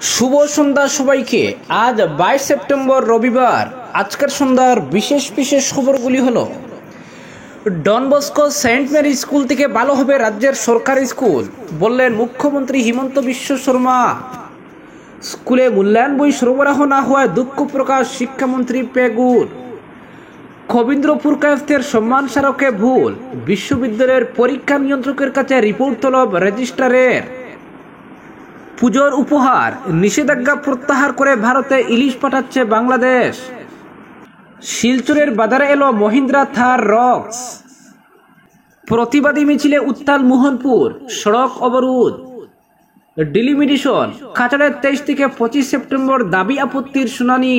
শুভ সন্ধ্যা সবাইকে। আজ 22 সেপ্টেম্বর রবিবার। আজকের সন্ধ্যার বিশেষ বিশেষ খবরগুলি হলো, Don Bosco saint Mary school থেকে ভালো হবে রাজ্যের সরকারি স্কুল, বললেন মুখ্যমন্ত্রী হিমন্ত বিশ্ব শর্মা। স্কুলে মূল্যায়ন বই সরবরাহ না হওয়ায় দুঃখ প্রকাশ শিক্ষামন্ত্রী পেগুর। কবীন্দ্রপুর কায়স্থের সম্মান স্মারকে ভুল, বিশ্ববিদ্যালয়ের পরীক্ষা নিয়ন্ত্রকের কাছে রিপোর্ট তলব রেজিস্ট্রারের। পুজোর উপহার, নিষেধাজ্ঞা প্রত্যাহার করে ভারতে ইলিশ পাঠাচ্ছে বাংলাদেশ। শিলচরের বাজারে এলো মহিন্দ্রা থার রক্স। প্রতিবাদী মিছিলে উত্তাল মোহনপুর, সড়ক অবরোধ। ডিলিমিটেশন, কাছাড়ের 23 থেকে 25 সেপ্টেম্বর দাবি আপত্তির শুনানি।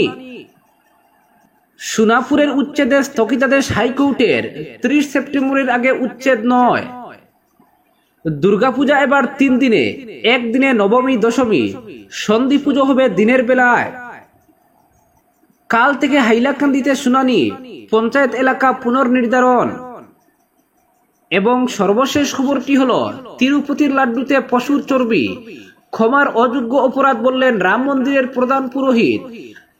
সোনাপুরের উচ্ছেদের স্থগিতাদেশ হাইকোর্টের, 30 সেপ্টেম্বরের আগে উচ্ছেদ নয়। দুর্গাপূজা এবার 3 দিনে, একদিনে নবমী দশমী, সন্ধি পুজো হবে দিনের বেলায়। কাল থেকে হাইলাকান্দিতে শুনানি, পঞ্চায়েত এলাকা পুনর্নির্ধারণ। এবং সর্বশেষ খবরটি হল, তিরুপতির লাড্ডুতে পশুর চর্বি, ক্ষমার অযোগ্য অপরাধ বললেন রাম মন্দিরের প্রধান পুরোহিত।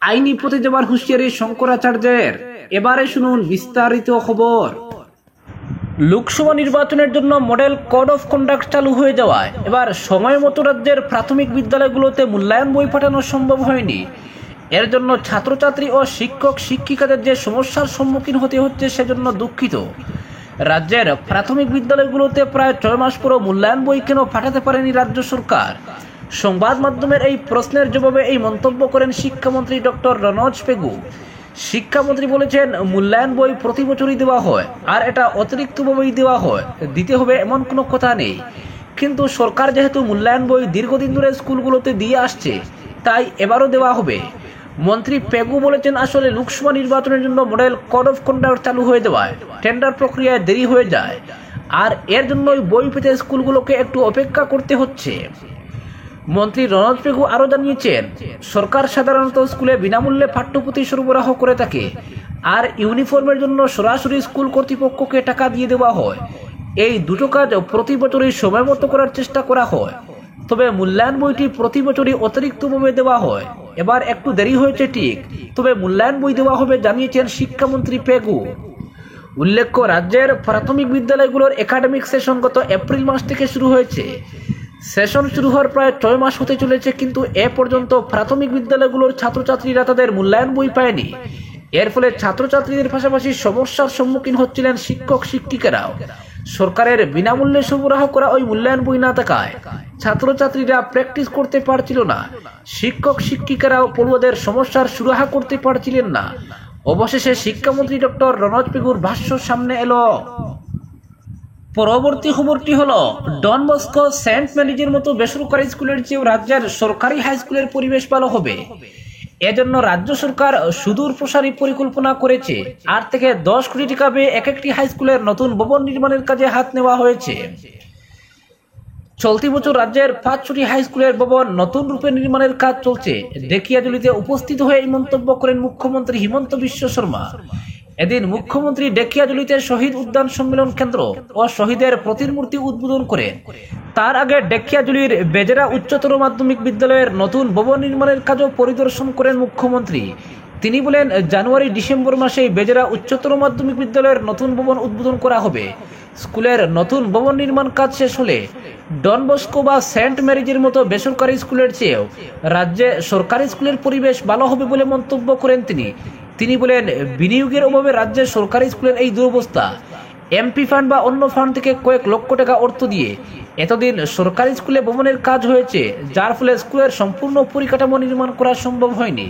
আইনি পথে যাবার হুঁশিয়ারি শঙ্করাচার্যের। এবারে শুনুন বিস্তারিত খবর। লোকসভা নির্বাচনের জন্য মডেল কোড অফ কন্ডাক্ট চালু হয়ে যাওয়ায় এবার সময় মতো রাজ্যের প্রাথমিক বিদ্যালয়গুলোতে মূল্যায়ন বই পাঠানো সম্ভব হয়নি। এর জন্য ছাত্রছাত্রী ও শিক্ষক শিক্ষিকাদের যে সমস্যার সম্মুখীন হতে হচ্ছে সেজন্য দুঃখিত। রাজ্যের প্রাথমিক বিদ্যালয়গুলোতে প্রায় 6 মাস পরও মূল্যায়ন বই কেন পাঠাতে পারেনি রাজ্য সরকার? সংবাদ মাধ্যমের এই প্রশ্নের জবাবে এই মন্তব্য করেন শিক্ষামন্ত্রী ডক্টর রনোজ পেগু। শিক্ষামন্ত্রী বলেছেন, মূল্যায়ন বই প্রতি বছরই দেওয়া হয়, আর এটা অতিরিক্তভাবেই দেওয়া হয়, দিতে হবে এমন কোনো কথা নেই। কিন্তু সরকার যেহেতু মূল্যায়ন বই দীর্ঘদিন ধরে স্কুলগুলোতে দিয়ে আসছে, তাই এবারও দেওয়া হবে। মন্ত্রী পেগু বলেছেন, আসলে লোকসভা নির্বাচনের জন্য মডেল কোড অফ কন্ডাক্ট চালু হয়ে যাওয়ায় টেন্ডার প্রক্রিয়ায় দেরি হয়ে যায়, আর এর জন্যই বই পেতে স্কুলগুলোকে একটু অপেক্ষা করতে হচ্ছে। মন্ত্রী রনোজ পেগু আরও জানিয়েছেন, সরকার সাধারণত স্কুলে বিনামূল্যে পাঠ্যপুঁথি সরবরাহ করে থাকে, আর ইউনিফর্মের জন্য সরাসরি স্কুল কর্তৃপক্ষকে টাকা দিয়ে দেওয়া হয়। এই দুটো কাজ প্রতি বছরই সময় মতো করার চেষ্টা করা হয়। তবে মূল্যায়ন বইটি প্রতি বছরই অতিরিক্তভাবে দেওয়া হয়। এবার একটু দেরি হয়েছে ঠিক, তবে মূল্যায়ন বই দেওয়া হবে, জানিয়েছেন শিক্ষামন্ত্রী পেগু। উল্লেখ্য, রাজ্যের প্রাথমিক বিদ্যালয়গুলোর একাডেমিক সেশন গত এপ্রিল মাস থেকে শুরু হয়েছে। সেশন শুরু হওয়ার প্রায় 6 মাস হতে চলেছে, কিন্তু এ পর্যন্ত প্রাথমিক বিদ্যালয়গুলোর ছাত্রছাত্রীরা তাদের মূল্যায়ন বই পায়নি। এর ফলে ছাত্রছাত্রীদের পাশাপাশি সমস্যার সম্মুখীন হচ্ছিলেন শিক্ষক শিক্ষিকারাও। সরকারের বিনামূল্যে সরবরাহ করা ওই মূল্যায়ন বই না থাকায় ছাত্রছাত্রীরা প্র্যাকটিস করতে পারছিল না। শিক্ষক শিক্ষিকারাও পড়ুয়াদের সমস্যার সুরাহা করতে পারছিলেন না। অবশেষে শিক্ষামন্ত্রী ডক্টর রনোজ পেগুর ভাষ্য সামনে এলো। পরবর্তী খবরটি হলো, ডন বস্কো সেন্ট মেরিজের মতো বেসরকারি স্কুলের চেয়েও রাজ্যের সরকারি হাই স্কুলের পরিবেশ ভালো হবে। এজন্য রাজ্য সরকার সুদূর প্রসারী পরিকল্পনা করেছে। 8 থেকে 10 কোটি টাকা ব্যয়ে এক একটি হাই স্কুলের নতুন ভবন নির্মাণের কাজে হাত নেওয়া হয়েছে। চলতি বছর রাজ্যের 5টি হাই স্কুলের ভবন নতুন রূপে নির্মাণের কাজ চলছে। ডেকিয়াজুলিতে উপস্থিত হয়ে এই মন্তব্য করেন মুখ্যমন্ত্রী হিমন্ত বিশ্ব শর্মা। এদিন মুখ্যমন্ত্রী ডেকিয়াজুলিতে শহীদ উদ্যান সম্মেলন কেন্দ্র ও শহীদের প্রতিমূর্তি উদ্বোধন করেন। তার আগে ডেকিয়াজুলির বেজেরা উচ্চতর মাধ্যমিক বিদ্যালয়ের নতুন ভবন নির্মাণের কাজও পরিদর্শন করেন মুখ্যমন্ত্রী। তিনি বলেন, জানুয়ারি ডিসেম্বর মাসে বেজেরা উচ্চতর মাধ্যমিক বিদ্যালয়ের নতুন ভবন উদ্বোধন করা হবে। স্কুলের নতুন ভবন নির্মাণ কাজ শেষ হলে ডন বস্কো বা সেন্ট মেরিজের মতো বেসরকারি স্কুলের চেয়েও রাজ্যে সরকারি স্কুলের পরিবেশ ভালো হবে বলে মন্তব্য করেন তিনি বলেন, বিনিয়োগের অভাবে রাজ্যের সরকারি স্কুলের এই দুরবস্থা। এমপি ফান্ড বা অন্য ফান্ড থেকে কয়েক লক্ষ টাকা অর্থ দিয়ে এতদিন সরকারি স্কুলে ভবনের কাজ হয়েছে, যার ফলে স্কুলের সম্পূর্ণ পরিকাঠামো নির্মাণ করা সম্ভব হয়নি।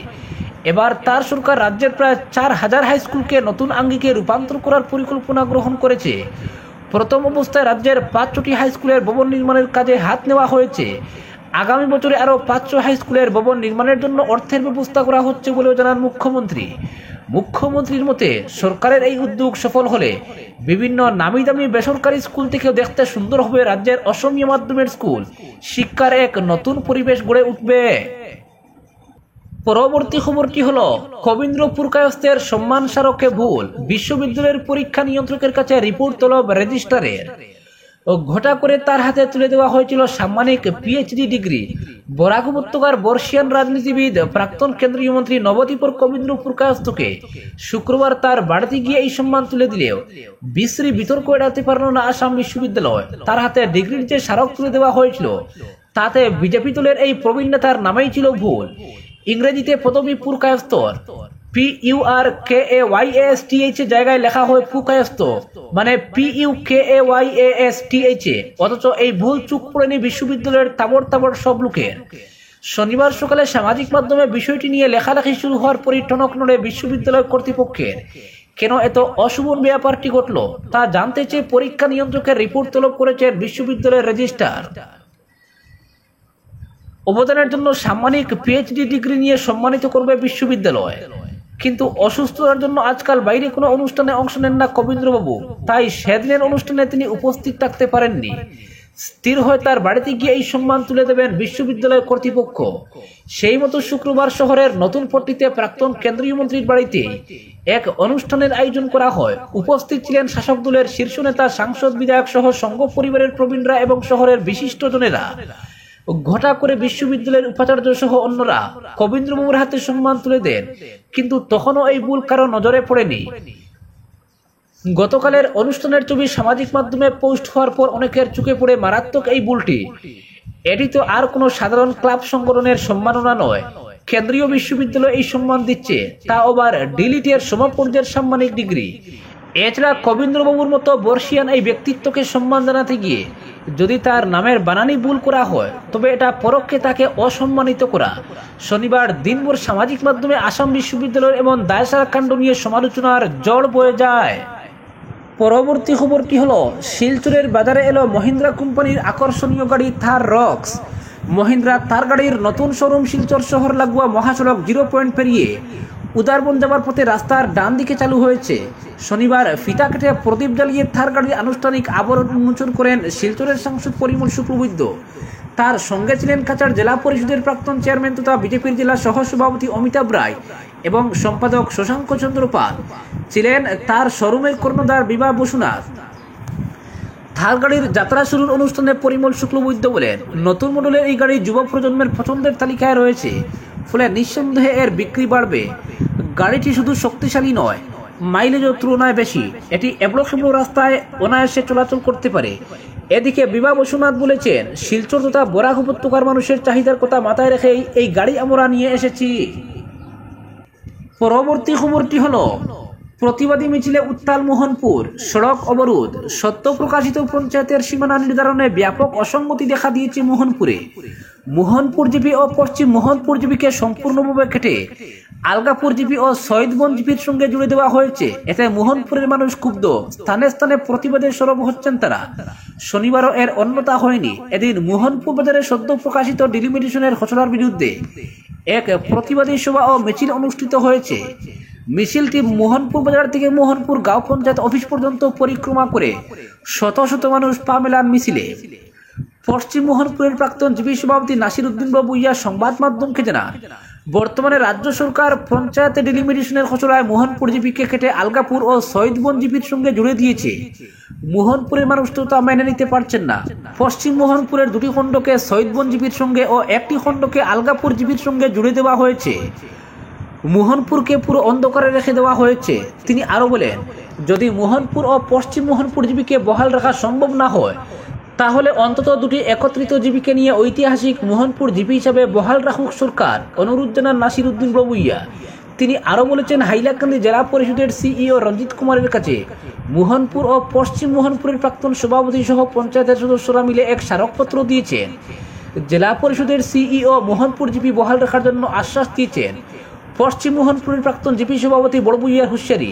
এবার তার সরকার রাজ্যের প্রায় 4000 হাই স্কুলকে নতুন আঙ্গিকে রূপান্তর করার পরিকল্পনা গ্রহণ করেছে। প্রথম অবস্থায় রাজ্যের 5টি হাই স্কুলের ভবন নির্মাণের কাজে হাত নেওয়া হয়েছে। আগামী বছরে আরও 500 হাই স্কুলের ভবন নির্মাণের জন্য অর্থের ব্যবস্থা করা হচ্ছে বলেও জানান মুখ্যমন্ত্রী। মুখ্যমন্ত্রীর মতে, সরকারের এই উদ্যোগ সফল হলে বিভিন্ন নামি দামি বেসরকারি স্কুল থেকেও দেখতে সুন্দর হবে রাজ্যের অসমীয়া মাধ্যমের স্কুল। শিক্ষার এক নতুন পরিবেশ গড়ে উঠবে। পরবর্তী খবরটি হলো, কবীন্দ্রপুর কায়স্থের সম্মান স্মারকে ভুল, বিশ্ববিদ্যালয়ের পরীক্ষা নিয়ন্ত্রকের কাছে রিপোর্ট তলব রেজিস্ট্রারের। ও ঘটা করে তার হাতে তুলে দেওয়া হয়েছিল সাম্মানিক পিএইচডি ডিগ্রি। বরাক উপত্যকার বর্ষিয়ান রাজনীতিবিদ প্রাক্তন কেন্দ্রীয় মন্ত্রী নবদ্বীপের কবীন্দ্র পুরকায়স্থকে শুক্রবার তার বাড়িতে গিয়ে এই সম্মান তুলে দিলেও বিশ্রী বিতর্ক এড়াতে পারল না আসাম বিশ্ববিদ্যালয়। তার হাতে ডিগ্রির যে স্মারক তুলে দেওয়া হয়েছিল তাতে বিজেপি দলের এই প্রবীণ নেতার নামেই ছিল ভুল। ইংরেজিতে পদবী পুরকায়স্থর PURKAYASTH জায়গায় লেখা হয় পুকায়স্থ, মানে PUKAYASTH, অথচ এই ভুল চুপ পড়েনি বিশ্ববিদ্যালয়ের তাবড় তাবড় সব লোকের। শনিবার সকালে সামাজিক মাধ্যমে বিষয়টি নিয়ে লেখালেখি শুরু হওয়ার পরই টনক নড়ে বিশ্ববিদ্যালয় কর্তৃপক্ষের। কেন এত অশুভ ব্যাপারটি ঘটল তা জানতে চেয়ে পরীক্ষা নিয়ন্ত্রকের রিপোর্ট তলব করেছেন বিশ্ববিদ্যালয়ের রেজিস্ট্রার। অবদানের জন্য সাম্মানিক পিএইচডি ডিগ্রি নিয়ে সম্মানিত করবে বিশ্ববিদ্যালয়, কিন্তু অসুস্থতার জন্য আজকাল বাইরে কোনো অনুষ্ঠানে অংশ নেন না কবীন্দ্রবাবু, তাই সেদিনের অনুষ্ঠানে তিনি উপস্থিত থাকতে পারেননি। স্থির হয়ে তার বাড়িতে গিয়ে এই সম্মান তুলে দেবেন বিশ্ববিদ্যালয় কর্তৃপক্ষ। সেই মতো শুক্রবার শহরের নতুন পট্টিতে প্রাক্তন কেন্দ্রীয় মন্ত্রীর বাড়িতে এক অনুষ্ঠানের আয়োজন করা হয়। উপস্থিত ছিলেন শাসক দলের শীর্ষ নেতা, সাংসদ, বিধায়ক সহ সংঘ পরিবারের প্রবীণরা এবং শহরের বিশিষ্টজনেরা। ঘটা করে বিশ্ববিদ্যালয়ের উপাচার্য সহ অন্যরা কবীন্দ্রবাবুর হাতে সম্মান তুলে দেন, কিন্তু তখনও এই ভুল কারো নজরে পড়েনি। গতকালের অনুষ্ঠানের ছবি সামাজিক মাধ্যমে পোস্ট হওয়ার পর অনেকের চোখে পড়ে মারাত্মক এই ভুলটি। এটি তো আর কোনো সাধারণ ক্লাব সংগঠনের সম্মাননা নয়, কেন্দ্রীয় বিশ্ববিদ্যালয় এই সম্মান দিচ্ছে, তা আবার ডিলিটের সমপর্যায়ের সাম্মানিক ডিগ্রি। এছাড়া কবীন্দ্রবাবুর মতো বর্ষিয়ান এই ব্যক্তিত্বকে সম্মান জানাতে গিয়ে যদি তার নামের বানানি ভুল করা হয় তবে এটা পরোক্ষে তাকে অসম্মানিত করা। শনিবার দিনভর সামাজিক মাধ্যমে আসাম বিশ্ববিদ্যালয়ের এমন দায়সারা কাণ্ড নিয়ে সমালোচনার ঝড় বয়ে যায়। পরবর্তী খবরটি হলো, শিলচরের বাজারে এলো মহিন্দ্রা কোম্পানির আকর্ষণীয় গাড়ি থার রক্স। মহিন্দ্রা থার গাড়ির নতুন শোরুম শিলচর শহর লাগোয়া মহাসড়ক 0 পয়েন্ট পেরিয়ে উদারবন যাবার পথে রাস্তার ডান দিকে চালু হয়েছে। শনিবার ফিতা কেটে প্রদীপ জ্বালিয়ে থার গাড়ির আনুষ্ঠানিক আবরণ উন্মোচন করেন শিলচরের সাংসদ পরিমল শুক্লবৈদ্য। তার সঙ্গে ছিলেন কাছাড় জেলা পরিষদের প্রাক্তন চেয়ারম্যান তথা বিজেপির জেলা সহসভাপতি অমিতাভ রায় এবং সম্পাদক শশাঙ্ক চন্দ্র পাল। ছিলেন তার শোরুমের কর্ণধার বিভা বসুনাথ। থার গাড়ির যাত্রা শুরুর অনুষ্ঠানে পরিমল শুক্লবৈদ্য বলেন, নতুন মডেলের এই গাড়ি যুব প্রজন্মের পছন্দের তালিকায় রয়েছে, ফলে নিঃসন্দেহে এর বিক্রি বাড়বে। গাড়িটি শুধু শক্তিশালী নয়, মাইলেজও তুলনায় বেশি। এটি এবড়ো খেবড়ো রাস্তায় অনায়াসে চলাচল করতে পারে। এদিকে বিভা বসুনাথ বলেছেন, শিলচর তথা বরাক উপত্যকার মানুষের চাহিদার কথা মাথায় রেখেই এই গাড়ি আমরা নিয়ে এসেছি। পরবর্তী খবরটি হলো, প্রতিবাদী মিছিলে উত্তাল মোহনপুর, সড়ক অবরোধ। সত্য প্রকাশিত পঞ্চায়েতের সীমানা নির্ধারণে ব্যাপক অসঙ্গতি দেখা দিয়েছে মোহনপুরে। মোহনপুর জিপি ও পশ্চিম মোহনপুর জিপিকে সম্পূর্ণভাবে কেটে আলগাপুর জিপি ও শহীদবন জিপির সঙ্গে জুড়ে দেওয়া হয়েছে। এতে মোহনপুরের মানুষ ক্ষুব্ধ, স্থানে স্থানে প্রতিবাদে সরব হচ্ছেন তারা। শনিবারও এর অন্যতা হয়নি। এদিন মোহনপুর বাজারে সদ্য প্রকাশিত ডিলিমিটেশনের খসড়ার বিরুদ্ধে এক প্রতিবাদী সভা ও মিছিল অনুষ্ঠিত হয়েছে। মিছিলটি মোহনপুর বাজার থেকে মোহনপুর গাঁও পঞ্চায়েত অফিস পর্যন্ত পরিক্রমা করে শত শত মানুষ পা মেলান মিছিলে। পশ্চিম মোহনপুরের প্রাক্তন জিপি সভাপতি নাসির উদ্দিন বাবুইয়া সংবাদ মাধ্যমকে জানান, বর্তমানে রাজ্য সরকার পঞ্চায়েতে ডিলিমিটেশনের খসড়ায় মোহনপুর জিপিকে কেটে আলগাপুর ও শহীদবন জিপির সঙ্গে জুড়ে দিয়েছে। মোহনপুরের মানুষ তো তা মেনে নিতে পারছেন না। পশ্চিম মোহনপুরের 2টি খণ্ডকে শহীদবন জিপির সঙ্গে ও 1টি খণ্ডকে আলগাপুর জিপির সঙ্গে জুড়ে দেওয়া হয়েছে। মোহনপুরকে পুরো অন্ধকারে রেখে দেওয়া হয়েছে। তিনি আরো বলেন, যদি মোহনপুর ও পশ্চিম মোহনপুর জিপিকে বহাল রাখা সম্ভব না হয় তাহলে অন্তত 2টি একত্রিত জিপিকে নিয়ে ঐতিহাসিক মোহনপুর জিপি হিসাবে বহাল রাখুক সরকার, অনুরোধ জানান নাসির উদ্দিন বাবুইয়া। তিনি আরো বলেছেন, হাইলাকান্দি জেলা পরিষদের সিইও রঞ্জিত কুমারের কাছে মোহনপুর ও পশ্চিম মোহনপুরের প্রাক্তন সভাপতি সহ পঞ্চায়েতের সদস্যরা মিলে এক স্মারকপত্র দিয়েছেন। জেলা পরিষদের সিইও মোহনপুর জিপি বহাল রাখার জন্য আশ্বাস দিয়েছেন। পশ্চিম মোহনপুরের প্রাক্তন জিপি সভাপতি বড়বুইয়ার হুঁশিয়ারি,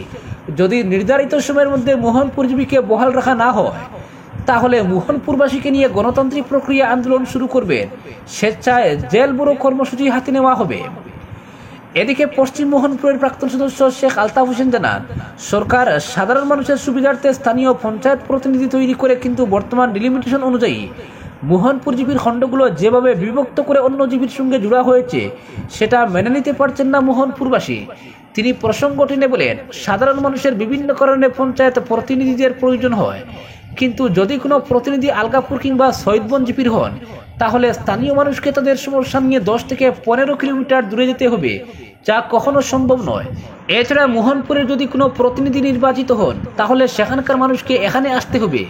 যদি নির্ধারিত সময়ের মধ্যে মোহনপুর জিপিকে বহাল রাখা না হয় তাহলে মোহনপুরবাসীকে নিয়ে গণতান্ত্রিক প্রক্রিয়া আন্দোলন শুরু করবেন। স্বেচ্ছায় জেল বড় কর্মসূচি হাতে নেওয়া হবে। এদিকে পশ্চিম মোহনপুরের প্রাক্তন সদস্য শেখ আলতাফ হোসেন জানান, সরকার সাধারণ মানুষের সুবিধার্থে স্থানীয় পঞ্চায়েত প্রতিনিধি তৈরি করে, কিন্তু বর্তমান ডিলিমিটেশন অনুযায়ী মোহনপুর জিপির খণ্ডগুলো যেভাবে বিভক্ত করে অন্য জিপির সঙ্গে জোড়া হয়েছে সেটা মেনে নিতে পারছেন না মোহনপুরবাসী। তিনি প্রসঙ্গ টেনে বলেন, সাধারণ মানুষের বিভিন্ন কারণে পঞ্চায়েত প্রতিনিধিদের প্রয়োজন হয়, কিন্তু যদি কোনো প্রতিনিধি আলগাপুর কিংবা সৈয়দবন জিপির হন, তাহলে স্থানীয় মানুষকে তাদের সমস্যা নিয়ে 10 থেকে 15 কিলোমিটার দূরে যেতে হবে, যা কখনো সম্ভব নয়। এছাড়া মোহনপুরের যদি কোনো প্রতিনিধি নির্বাচিত হন, তাহলে সেখানকার মানুষকে এখানে আসতে হবে।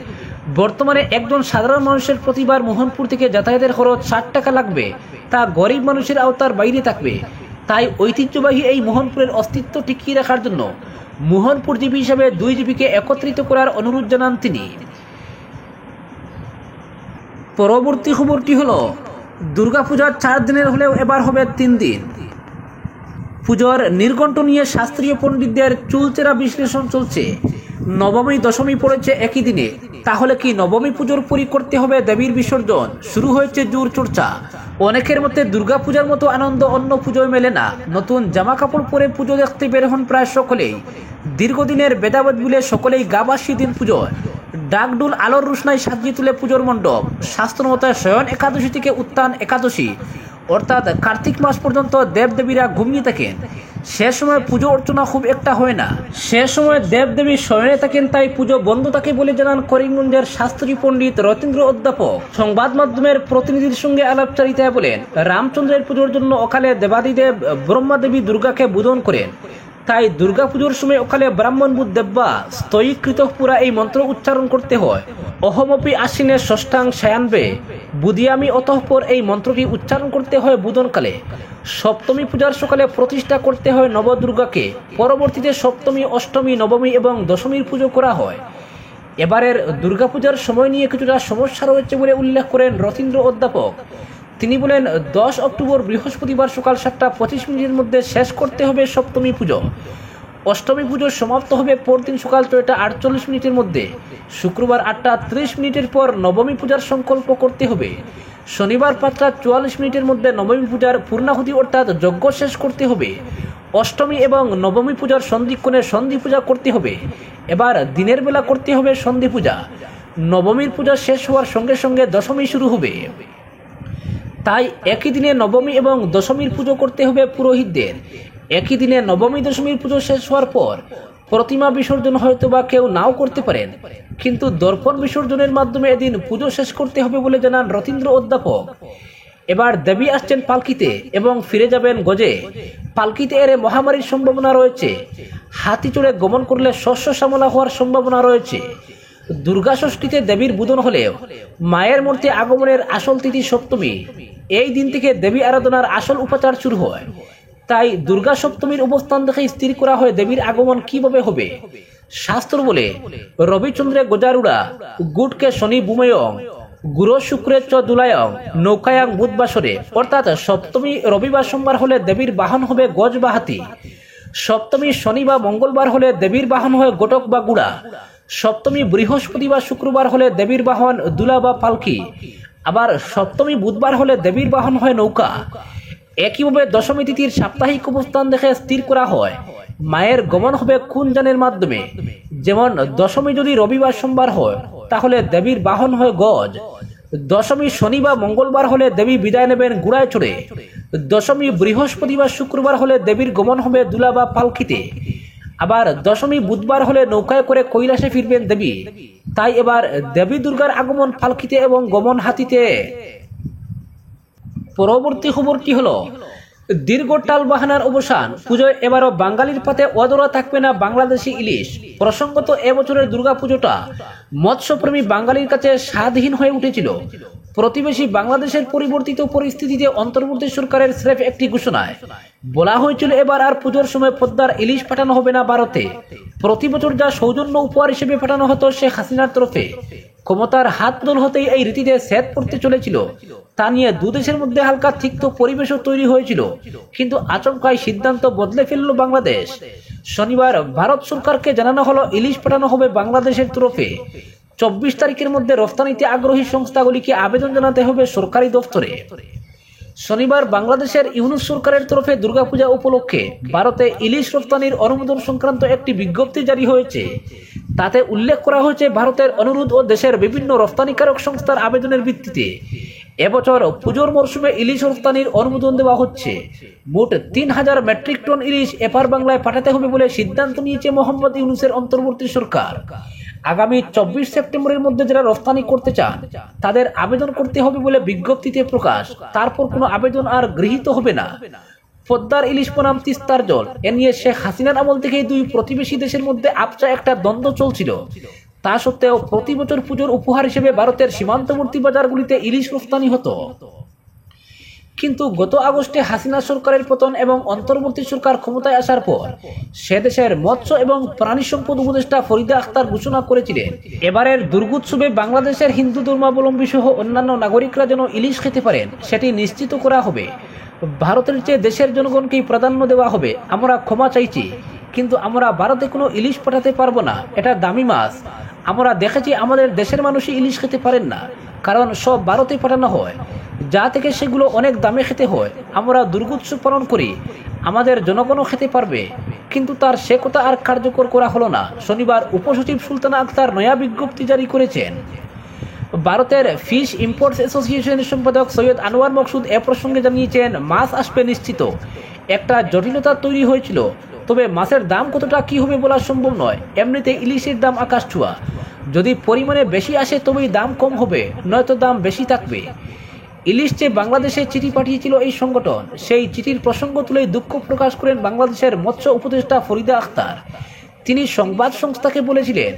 বর্তমানে একজন সাধারণ মানুষের প্রতিবার মোহনপুর থেকে যাতায়াতের খরচ 60 টাকা লাগবে, তা গরিব মানুষের আওতার বাইরে থাকবে। তাই ঐতিহ্যবাহী এই মোহনপুরের অস্তিত্ব টিকিয়ে রাখার জন্য মোহনপুর জিপি হিসাবে 2 জিপিকে একত্রিত করার অনুরোধ জানান তিনি। পরবর্তী খবরটি হলো, দুর্গাপূজার 4 দিনের হলেও এবার হবে 3 দিন। পুজোর নির্ঘণ্ট নিয়ে শাস্ত্রীয় পণ্ডিতদের চুলচেরা বিশ্লেষণ চলছে। নবমী দশমী পড়েছে একই দিনে, তাহলে কি নবমী পুজোর পরই করতে হবে দেবীর বিসর্জন? শুরু হয়েছে জোর চর্চা। অনেকের মতে দুর্গাপূজার মতো আনন্দ অন্য পুজোয় মেলে না। নতুন জামা কাপড় পরে পুজো দেখতে বের হন প্রায় সকলেই। দীর্ঘদিনের ভেদাভেদ ভুলে সকলেই গাবাসী দিন পুজোয়। ডাকডুল আলোর রোশনাই সাজিয়ে তুলে পুজোর মণ্ডপ। শাস্ত্রমতে শয়ন একাদশী থেকে উত্থান একাদশী অর্থাৎ কার্তিক মাস পর্যন্ত দেবদেবীরা ঘুমিয়ে থাকেন। সে সময় পুজো অর্চনা খুব একটা হয় না। সে সময় দেবদেবী শয়নে থাকেন, তাই পুজো বন্ধ থাকে বলে জানান করিমগঞ্জের শাস্ত্রী পণ্ডিত রতীন্দ্র অধ্যাপক। সংবাদ মাধ্যমের প্রতিনিধির সঙ্গে আলাপচারিতায় বলেন, রামচন্দ্রের পুজোর জন্য অকালে দেবাদিদেব ব্রহ্মাদেবী দুর্গাকে বোধন করেন। তাই দুর্গাপুজোর সময় অকালে ব্রাহ্মণ বুধ দেব্বা স্তয়ীকৃত পুরা এই মন্ত্র উচ্চারণ করতে হয়। অহমপি আশ্বিনে ষষ্ঠাং সায়ানবে বুধিয়ামি অতঃপর এই মন্ত্রটি উচ্চারণ করতে হয় বুধনকালে। সপ্তমী পূজার সকালে প্রতিষ্ঠা করতে হয় নবদুর্গাকে। পরবর্তীতে সপ্তমী, অষ্টমী, নবমী এবং দশমীর পুজো করা হয়। এবারের দুর্গাপূজার সময় নিয়ে কিছুটা সমস্যা রয়েছে বলে উল্লেখ করেন রতীন্দ্র অধ্যাপক। তিনি বলেন, 10 অক্টোবর বৃহস্পতিবার সকাল 7:25 মধ্যে শেষ করতে হবে সপ্তমী পুজো। অষ্টমী পুজো সমাপ্ত হবে পরদিন সকাল 6:48 মধ্যে। শুক্রবার 8:30 পর নবমী পূজার সংকল্প করতে হবে। শনিবার 5:44 মধ্যে নবমী পূজার পূর্ণাহুতি অর্থাৎ যজ্ঞ শেষ করতে হবে। অষ্টমী এবং নবমী পূজার সন্ধিক্ষণে সন্ধি পূজা করতে হবে। এবার দিনের বেলা করতে হবে সন্ধি পূজা। নবমীর পূজা শেষ হওয়ার সঙ্গে সঙ্গে দশমী শুরু হবে। তাই একই দিনে নবমী এবং দশমীর পুজো করতে হবে পুরোহিতদের। একই দিনে নবমী দশমীর পুজো শেষ হওয়ার পর প্রতিমা বিসর্জন হয়তো বা কেউ নাও করতে পারেন, কিন্তু দর্পণ বিসর্জনের মাধ্যমে এদিন পুজো শেষ করতে হবে বলে জানান রতীন্দ্র অধ্যাপক। এবার দেবী আসছেন পালকিতে এবং ফিরে যাবেন গজে। পালকিতে এর মহামারীর সম্ভাবনা রয়েছে। হাতি চড়ে গমন করলে শস্য শ্যামলা হওয়ার সম্ভাবনা রয়েছে। দুর্গা ষষ্ঠীতে দেবীর বুধন হলেও মায়ের মূর্তি আগমনের আসল তিথি সপ্তমী। এই দিন থেকে দেবী আরাধনার আসল উপাচার শুরু হয়। তাই দুর্গা সপ্তমীর অবস্থান দেখে স্থির করা হয় দেবীর আগমন কিভাবে হবে। শাস্ত্র বলে, রবিচন্দ্রে গজারুড়া গুটকে শনি বুমেয়ং গুরু শুক্রে চ দুলায়ং নৌকায়াং বুধবাসরে, অর্থাৎ সপ্তমী রবিবার সোমবার হলে দেবীর বাহন হবে গজ বা হাতি। সপ্তমী শনি বা মঙ্গলবার হলে দেবীর বাহন হয় গোটক বা গুড়া। সপ্তমী বৃহস্পতি বা শুক্রবার হলে দেবীর বাহন দুলা বা পালকি। আবার সপ্তমী বুধবার হলে দেবীর বাহন হয় নৌকা। একইভাবে দশমী তিথির সাপ্তাহিক অবস্থান দেখে স্থির করা হয় মায়ের গমন হবে কোন যানের মাধ্যমে। যেমন দশমী যদি রবিবার সোমবার হয়, তাহলে দেবীর বাহন হয় গজ। দশমী শনি বা মঙ্গলবার হলে দেবী বিদায় নেবেন ঘোড়ায় চড়ে। দশমী বৃহস্পতি বা শুক্রবার হলে দেবীর গমন হবে দুলা বা পালকিতে। আবার দশমী বুধবার হলে নৌকায় করে কৈলাসে ফিরবেন দেবী। তাই এবার দেবী দুর্গার আগমন পালকিতে এবং গমন হাতিতে। পরবর্তী খবরটি হলো, দীর্ঘ টাল বাহানার অবসান। পুজোয় এবারও বাঙালির পাতে অধরা থাকবে না বাংলাদেশি ইলিশ। প্রসঙ্গত এবছরের দুর্গাপুজোটা মৎস্যপ্রেমী বাঙালির কাছে স্বাদহীন হয়ে উঠেছিল। প্রতিবেশী বাংলাদেশের পরিবর্তিত পরিস্থিতিতে অন্তর্বর্তী সরকারের স্রেফ একটি ঘোষণায় বলা হয়েছিল এবার আর পুজোর সময় পদ্মার ইলিশ পাঠানো হবে না ভারতে। প্রতি বছর যা সৌজন্য উপহার হিসেবে পাঠানো হতো শেখ হাসিনার তরফে, ক্ষমতার হাত বদল হতেই এই রীতিতে সেট পড়তে চলেছিল। তা নিয়ে দুদেশের মধ্যে হালকা তিক্ত পরিবেশও তৈরি হয়েছিল, কিন্তু আচমকাই সিদ্ধান্ত বদলে ফেলল বাংলাদেশ। শনিবার ভারত সরকারকে জানানো হলো ইলিশ পাঠানো হবে বাংলাদেশের তরফে। 24 তারিখের মধ্যে রফতানিতে আগ্রহী সংস্থাগুলিকে আবেদন জানাতে হবে সরকারি দফতরে। শনিবার বাংলাদেশের ইউনূস সরকারের তরফে দুর্গাপূজা উপলক্ষে ভারতে ইলিশ রফতানির অনুমোদন সংক্রান্ত একটি বিজ্ঞপ্তি জারি হয়েছে। তাতে উল্লেখ করা হয়েছে, ভারতের অনুরোধ ও দেশের বিভিন্ন রফতানিকারক সংস্থার আবেদনের ভিত্তিতে এবছর পুজোর মরশুমে ইলিশ রফতানির অনুমোদন দেওয়া হচ্ছে। মোট 3000 মেট্রিক টন ইলিশ এপার বাংলায় পাঠাতে হবে বলে সিদ্ধান্ত নিয়েছে মোহাম্মদ ইউনূসের অন্তর্বর্তী সরকার। আগামী 24 সেপ্টেম্বরের মধ্যে যারা রফতানি করতে চান তাদের আবেদন করতে হবে বলে বিজ্ঞপ্তিতে প্রকাশ। তারপর কোনো আবেদন আর গৃহীত হবে না। পদ্মার ইলিশ বনাম তিস্তার জল এ নিয়ে শেখ হাসিনার আমল থেকেই দুই প্রতিবেশী দেশের মধ্যে আপচা একটা দ্বন্দ্ব চলছিল। তা সত্ত্বেও প্রতি বছর পুজোর উপহার হিসেবে ভারতের সীমান্তবর্তী বাজারগুলিতে ইলিশ রফতানি হতো। কিন্তু গত আগস্টে হাসিনা সরকারের পতন এবং অন্তর্বর্তী সরকার ক্ষমতায় আসার পর সে দেশের মৎস্য এবং প্রাণী সম্পদ উপদেষ্টা ফরিদা আক্তার ঘোষণা করেছিলেন এবারের দুর্গোৎসবে বাংলাদেশের হিন্দু ধর্মাবলম্বী সহ অন্যান্য নাগরিকরা যেন ইলিশ খেতে পারেন সেটি নিশ্চিত করা হবে। ভারতের চেয়ে দেশের জনগণকেই প্রাধান্য দেওয়া হবে। আমরা ক্ষমা চাইছি, কিন্তু আমরা ভারতে কোনো ইলিশ পাঠাতে পারবো না। এটা দামি মাছ। আমরা দেখেছি আমাদের দেশের মানুষই ইলিশ খেতে পারেন না, কারণ সব ভারতে পাঠানো হয়, যা থেকে সেগুলো অনেক দামে খেতে হয়। আমরা দুর্গোৎসব পালন করি, আমাদের জনগণও খেতে পারবে, কিন্তু তার সে কথা আর কার্যকর করা হলো না। শনিবার উপসচিব সুলতানা আক্তার নয়া বিজ্ঞপ্তি জারি করেছেন। ভারতের ফিশ ইম্পোর্টস অ্যাসোসিয়েশনের সম্পাদক সৈয়দ আনোয়ার মকসুদ এ প্রসঙ্গে জানিয়েছেন, মাছ আসবে নিশ্চিত। একটা জটিলতা তৈরি হয়েছিল, তবে মাছের দাম কতটা কি হবে বলা সম্ভব নয়। এমনিতে ইলিশের দাম আকাশ ছোঁয়া। যদি পরিমাণে বেশি আসে তবেই দাম কম হবে, নয়তো দাম বেশি থাকবে। ইলিশ যে বাংলাদেশে চিঠি পাঠিয়েছিল এই সংগঠন, সেই চিঠির প্রসঙ্গ তুলে দুঃখ প্রকাশ করেন বাংলাদেশের মৎস্য উপদেষ্টা ফরিদা আক্তার। তিনি সংবাদ সংস্থাকে বলেছিলেন,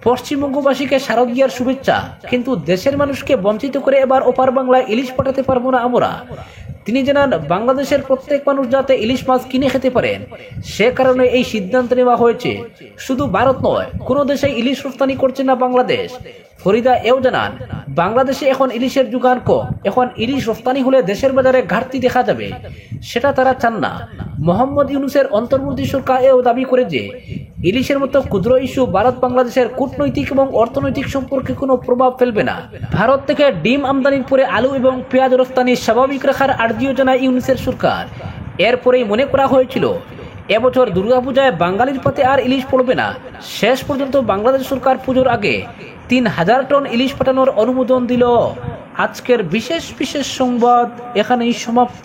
পশ্চিমবঙ্গবাসীকে শারদীয়ার শুভেচ্ছা, কিন্তু দেশের মানুষকে বঞ্চিত করে এবার ওপার বাংলায় ইলিশ পাঠাতে পারবো না আমরা। তিনি জানান, বাংলাদেশের প্রত্যেক মানুষ যাতে ইলিশ মাছ কিনে খেতে পারেন সে কারণে এই সিদ্ধান্ত নেওয়া হয়েছে। শুধু ভারত নয়, কোনো দেশে ইলিশ রপ্তানি করছে না বাংলাদেশ। ফরিদা এও জানান, বাংলাদেশে এখন ইলিশের যোগান কম। এখন ইলিশ রপ্তানি হলে দেশের বাজারে ঘাটতি দেখা যাবে, সেটা তারা চান না। মোহাম্মদ ইউনূসের অন্তর্বর্তী সরকার এও দাবি করে যে ইলিশের মতো ক্ষুদ্র ইস্যু ভারত বাংলাদেশের কূটনৈতিক এবং অর্থনৈতিক সম্পর্কে কোনো প্রভাব ফেলবে না। ভারত থেকে ডিম আমদানির পরে আলু এবং পেঁয়াজ রপ্তানি স্বাভাবিক রাখার আর্জিও জানায় ইউনূসের সরকার। এরপরেই মনে করা হয়েছিল এবছর দুর্গাপূজায় বাঙালির পাতে আর ইলিশ পড়বে না। শেষ পর্যন্ত বাংলাদেশ সরকার পুজোর আগে 3000 টন ইলিশ পাঠানোর অনুমোদন দিল। আজকের বিশেষ সংবাদ এখানেই সমাপ্ত।